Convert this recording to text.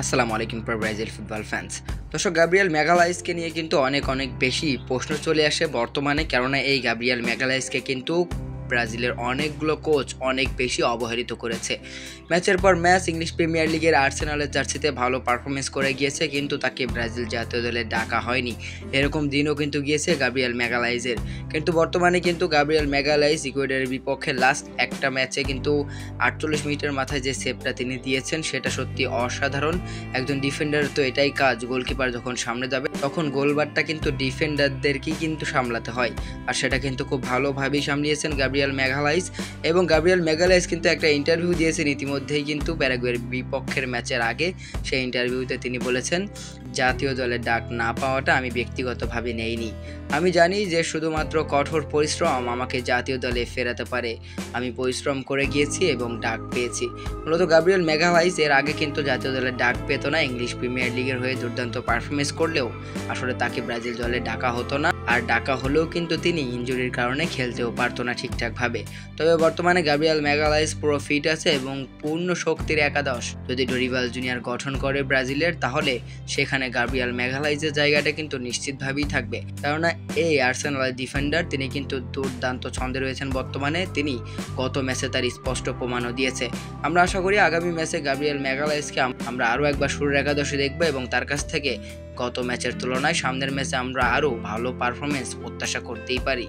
আসসালামু আলাইকুম Brazil football fans. দর্শক, গাব্রিয়েল ম্যাগালাইসকে নিয়ে কিন্তু অনেক বেশি প্রশ্ন চলে আসে বর্তমানে, কেননা এই গাব্রিয়েল ম্যাগালাইসকে কিন্তু ব্রাজিলের অনেকগুলো কোচ অনেক বেশি অবহেলিত করেছে। ম্যাচের পর ম্যাচ ইংলিশ প্রিমিয়ার লিগের আর্সেনালের জার্সিতে ভালো পারফরমেন্স করে গিয়েছে, কিন্তু তাকে ব্রাজিল জাতীয় দলে ডাকা হয়নি। এরকম দিনও কিন্তু গিয়েছে গাব্রিয়েল ম্যাগালাইসের। কিন্তু বর্তমানে কিন্তু গাব্রিয়েল ম্যাগালাইস ইকুয়েডরের বিপক্ষে লাস্ট একটা ম্যাচে কিন্তু 48 মিনিটের মাথায় যে সেভটা তিনি দিয়েছেন সেটা সত্যি অসাধারণ। একজন ডিফেন্ডার তো এটাই কাজ, গোলকিপার যখন সামনে যাবে তখন গোলবারটা কিন্তু ডিফেন্ডারদেরকেই কিন্তু সামলাতে হয়, আর সেটা কিন্তু খুব ভালোভাবেই সামলিয়েছেন গাব্রিয়েল ম্যাগালাইস। এবং গাব্রিয়েল ম্যাগালাইস কিন্তু একটা ইন্টারভিউ দিয়েছেন ইতিমধ্যেই কিন্তু প্যারাগুয়ের বিপক্ষের ম্যাচের আগে। সেই ইন্টারভিউতে তিনি বলেছেন, জাতীয় দলের ডাক না পাওয়াটা আমি ব্যক্তিগতভাবে নেইনি। আমি জানি যে শুধুমাত্র কঠোর পরিশ্রম আমাকে জাতীয় দলে ফেরাতে পারে। আমি পরিশ্রম করে গিয়েছি এবং ডাক পেয়েছি। মূলত গাব্রিয়েল ম্যাগালাইস এর আগে কিন্তু জাতীয় দলের ডাক পেত না। ইংলিশ প্রিমিয়ার লিগের হয়ে দুর্দান্ত পারফরমেন্স করলেও আসলে তাকে ব্রাজিল দলে ডাকা হতো না, আর ডাকা হলেও কিন্তু তিনি ইনজুরির কারণে খেলতেও পারতো না ঠিকঠাকভাবে। তবে বর্তমানে গাব্রিয়েল ম্যাগালাইস পুরো ফিট আছে এবং পূর্ণ শক্তির একাদশ যদি ডরিভাল জুনিয়র গঠন করে ব্রাজিলের, তাহলে সেখানে গাব্রিয়েল ম্যাগালাইসের জায়গাটা কিন্তু নিশ্চিতভাবেই থাকবে। কেননা এই আর্সেনালের ডিফেন্ডার তিনি কিন্তু দুর্দান্ত ছন্দে রয়েছেন বর্তমানে। তিনি গত ম্যাচে তার স্পষ্ট প্রমাণও দিয়েছে। আমরা আশা করি আগামী ম্যাচে গাব্রিয়েল ম্যাগালাইসকে আমরা আরও একবার শুরুর একাদশে দেখব এবং তার কাছ থেকে গত ম্যাচের তুলনায় সামনের ম্যাচে আমরা আরও ভালো পারফরমেন্স প্রত্যাশা করতেই পারি।